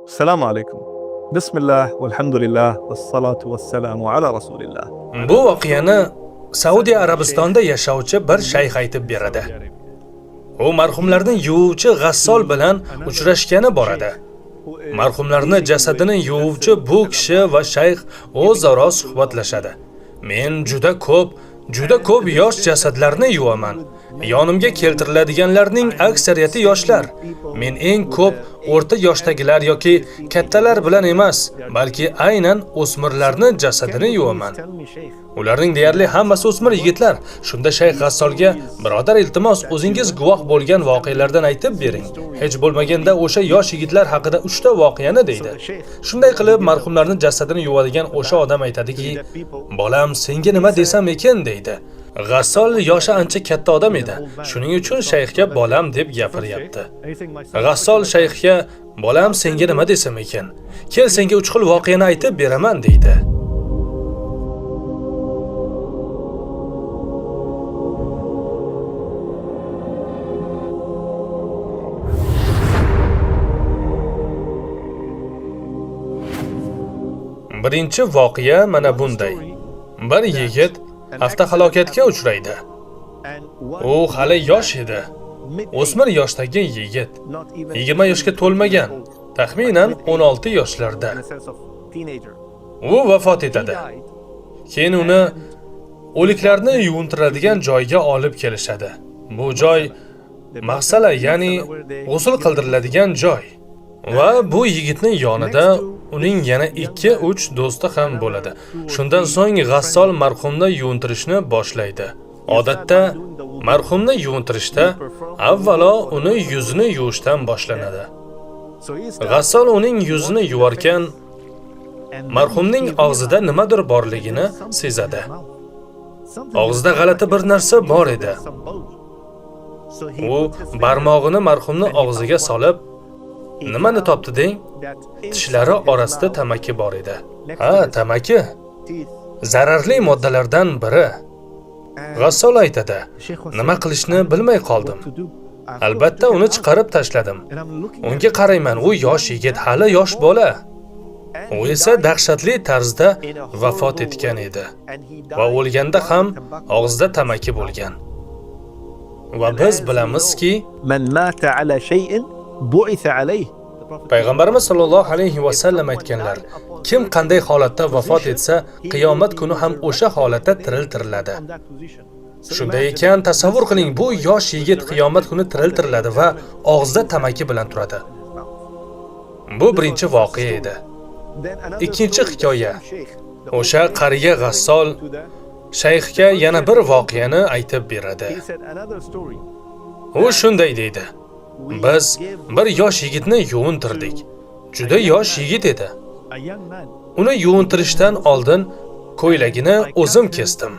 Assalomu alaykum. Bismillah, valhamdulillah, vassalatu vassalamu ala rasulillah. Bu voqeani Saudiya Arabistonda yashovchi bir shayx aytib beradi. U marhumlarni yuvuvchi G'assol bilan uchrashgani boradi. Marhumlarni jasadini yuvuvchi bu kishi va shayx o'zaro suhbatlashadi. Men juda ko'p yosh jasadlarni yuvaman. Yonimga keltiriladiganlarning aksariyati yoshlar. Men eng ko'p o'rta yoshdagilar yoki kattalar bilan emas, balki aynan o'smirlarni jasadini yuvaman. Ularning deyarli hammasi o'smir yigitlar. Shunda shayx G'assolga: "Birodar, iltimos, o'zingiz guvoh bo'lgan voqealardan aytib bering. Hech bo'lmaganda o'sha yosh yigitlar haqida 3 ta voqeani" deydi. Shunday qilib, marhumlarning jasadini yuvadigan o'sha odam aytadiki: "Bolam, senga nima desam ekan?" deydi. G'assol yoshi ancha katta odam edi. Shuning uchun shayxga bolam deb gapiryapti. G'assol shayxga: "Bolam, senga nima desam ekan? Kel, senga 3 xil voqeani aytib beraman" deydi. Birinchi voqea mana bunday. Bir yigit avtohalokatga uchraydi. U hali yosh edi. O'smir yoshdagi yigit. 20 yoshga to'lmagan, taxminan 16 yoshlarda. U vafot etadi. Keyin uni o'liklarni yuvintiradigan joyga olib kelishadi. Bu joy mag'sala, ya'ni g'usl qildiriladigan joy. Va bu yigitning yonida uning yana 2-3 do'sti ham bo'ladi. Shundan so'ng G'assol marhumni yuvintirishni boshlaydi. Odatda marhumni yuvintirishda avvalo uni yuzini yuvishdan boshlanadi. G'assol uning yuzini yuvarkan, marhumning og'zida nimadir borligini sezadi. Og'zida g'alati bir narsa bor edi. U barmog'ini marhumning og'ziga solib, "Nimani topdi deng?" Tishlari orasida tamaki bor edi. "Ha, tamaki. Zararli moddalardan biri." G'assol aytadi: "Nima qilishni bilmay qoldim. Albatta uni chiqarib tashladim. Unga qarayman, u yosh yigit, hali yosh bola. U esa dahshatli tarzda vafot etgan edi. Va o'lganda ham og'zida tamaki bo'lgan. Va biz bilamizki, Man mata ala shay'in bu'itha alayh. Payg'ambarimiz sollallohu alayhi va sallam aytganlar: kim qanday holatda vafot etsa, qiyomat kuni ham o'sha holatda tiriltiriladi. Shunday ekan, tasavvur qiling, bu yosh yigit qiyomat kuni tiriltiriladi va og'zida tamaki bilan turadi. Bu birinchi voqea edi. Ikkinchi hikoya. O'sha qariya G'assol shayxga yana bir voqeani aytib beradi. U shunday deydi: "Biz bir yosh yigitni yuvintirdik. Juda yosh yigit edi. Uni yuvintirishdan oldin ko'ylagini o'zim kesdim.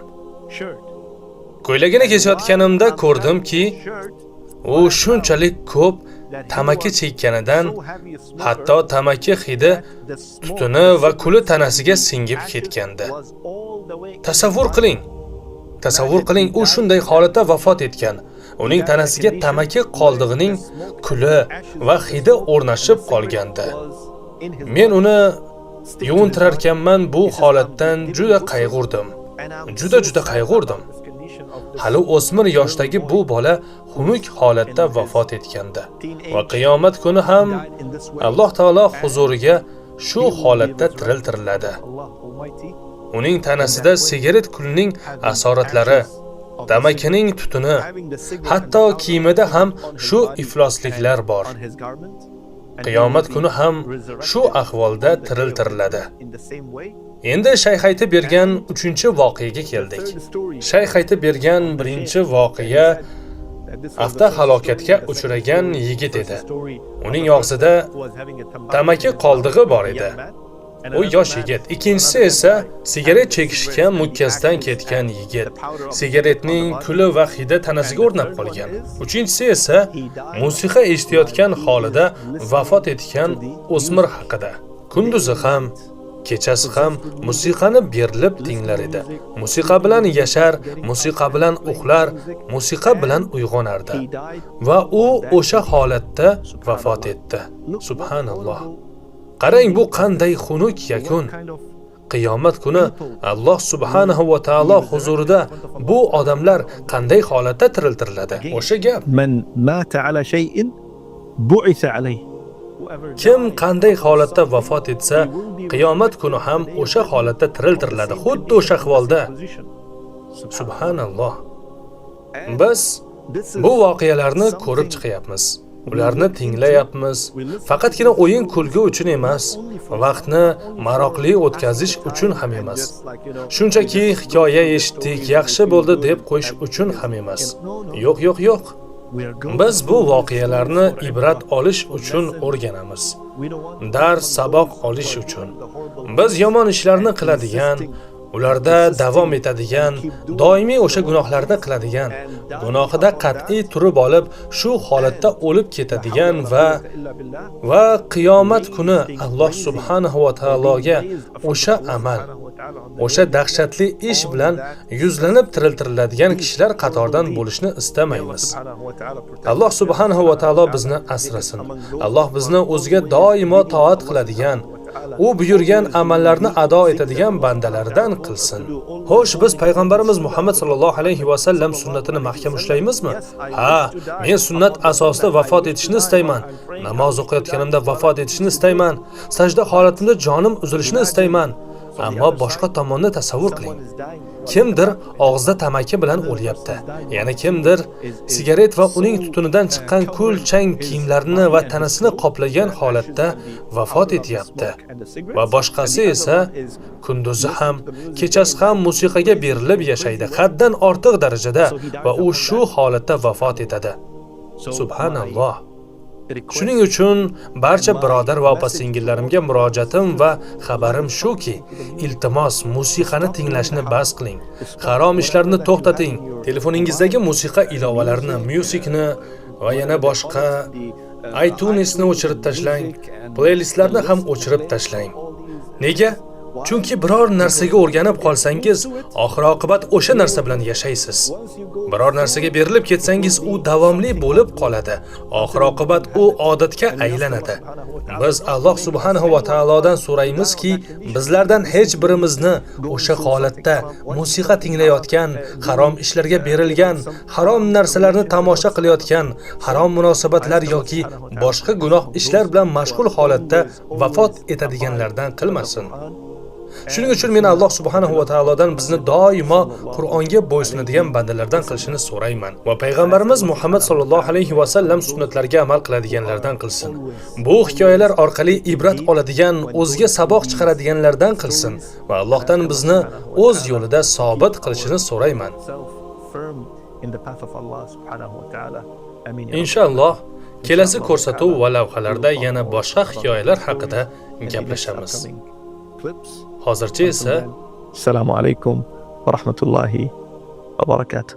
Ko'ylagini kesayotganimda ko'rdimki, u shunchalik ko'p tamaki chekkanidan hatto tamaki hidi tutuni va kuli tanasiga singib ketgandi. Tasavvur qiling, u shunday holatda vafot etgan. Uning tanasiga tamaki qoldig'ining kuli va hidi o'rnashib qolgandi. Men uni yuvintirarkanman, bu holatdan juda qayg'urdim. Juda qayg'urdim. Hali o'smir yoshdagi bu bola xunuk holatda vafot etgandi. Va qiyomat kuni ham Alloh taolo huzuriga shu holatda tiriltiriladi. Uning tanasida sigaret kulining asoratlari, tamakining tutuni, hatto kiyimida ham shu iflosliklar bor. Qiyomat kuni ham shu ahvolda tiriltiriladi." Endi shayx aytib bergan 3-voqeaga keldik. Shayx aytib bergan birinchi voqea avtohalokatga uchragan yigit edi. Uning og'zida tamaki qoldig'i bor edi. U yosh yigit. Ikkinchisi esa sigaret chekishga mukkasidan ketgan yigit. Sigaretning kuli va hidi tanasiga o'rnab qolgan. Uchinchisi esa musiqa eshitayotgan holida vafot etgan o'smir haqida. Kunduzi ham, kechasi ham musiqani berilib tinglar edi. Musiqa bilan yashar, musiqa bilan uxlar, musiqa bilan uyg'onardi va u o'sha holatda vafot etdi. Subhanalloh. Qarang, bu qanday xunuk yakun. Qiyomat kuni Alloh subhanahu va taolo huzurida bu odamlar qanday holatda tiriltiriladi? O'sha gap. من مات على شيء بعث عليه. Kim qanday holatda vafot etsa, qiyomat kuni ham o'sha holatda tiriltiriladi, xuddi o'sha ahvolda. Subhanalloh. Biz bu voqealarni ko'rib chiqyapmiz. Ularni tinglayapmiz. Faqatgina o'yin kulgi uchun emas, vaqtni maroqli o'tkazish uchun ham emas. Shunchaki hikoya eshitdik, yaxshi bo'ldi deb qo'yish uchun ham emas. Yo'q, yo'q, yo'q. Biz bu voqealarni ibrat olish uchun o'rganamiz. Dars, saboq olish uchun. Biz yomon ishlarni qiladigan, ularda davom etadigan, doimiy o'sha gunohlarni qiladigan, gunohida qat'iy turib olib, shu holatda o'lib ketadigan va qiyomat kuni Alloh subhanahu va taologa o'sha amal, o'sha dahshatli ish bilan yuzlanib tiriltiriladigan kishilar qatoridan bo'lishni istamaymiz. Alloh subhanahu va taolo bizni asrasin. Alloh bizni o'ziga doimo toat qiladigan, u buyurgan amallarni ado etadigan bandalardan qilsin. Xo'sh, biz payg'ambarimiz Muhammad sallallohu alayhi va sallam sunnatini mahkam ushlaymizmi? Ha, men sunnat asosida vafot etishni istayman. Namoz o'qiyotganimda vafot etishni istayman. Sajda holatimda jonim uzilishini istayman. Ammo boshqa tomonni tasavvur qiling. Kimdir og'zida tamaki bilan o'lyapti. Yana kimdir sigaret va uning tutunidan chiqqan kul-chang kiyimlarini va tanasini qoplagan holatda vafot etyapti. Va boshqasi esa kunduzi ham, kechasi ham musiqaga berilib yashaydi, haddan ortiq darajada va u shu holatda vafot etadi. Subhanalloh. Shuning uchun barcha birodar va opa-singillarimga murojaatim va xabarim shuki, iltimos musiqani tinglashni bas qiling. Harom ishlarni to'xtating. Telefoningizdagi musiqa ilovalarini, musicni va yana boshqa iTunes'ni o'chirib tashlang. Playlistlarni ham o'chirib tashlang. Nega? Chunki biror narsaga o'rganib qolsangiz, oxir-oqibat o'sha narsa bilan yashaysiz. Biror narsaga berilib ketsangiz, u davomli bo'lib qoladi. Oxir-oqibat u odatga aylanadi. Biz Alloh subhanahu va taolodan so'raymizki, bizlardan hech birimizni o'sha holatda musiqa tinglayotgan, harom ishlarga berilgan, harom narsalarni tomosha qilayotgan, harom munosabatlar yoki boshqa gunoh ishlar bilan mashg'ul holatda vafot etadiganlardan qilmasin. Shuning uchun men Alloh subhanahu va taolodan bizni doimo Qur'onga bo'ysunadigan bandalardan qilishini so'rayman va payg'ambarimiz Muhammad sallallohu alayhi va sallam sunnatlariga amal qiladiganlardan qilsin. Bu hikoyalar orqali ibrat oladigan, o'ziga saboq chiqaradiganlardan qilsin va Allohdan bizni o'z yo'lida sobit qilishini so'rayman. Inshaalloh kelasi ko'rsatuv va lavhalarda yana boshqa hikoyalar haqida gaplashamiz. Hozircha esa Assalomu alaykum va rahmatullohi va barakatuh.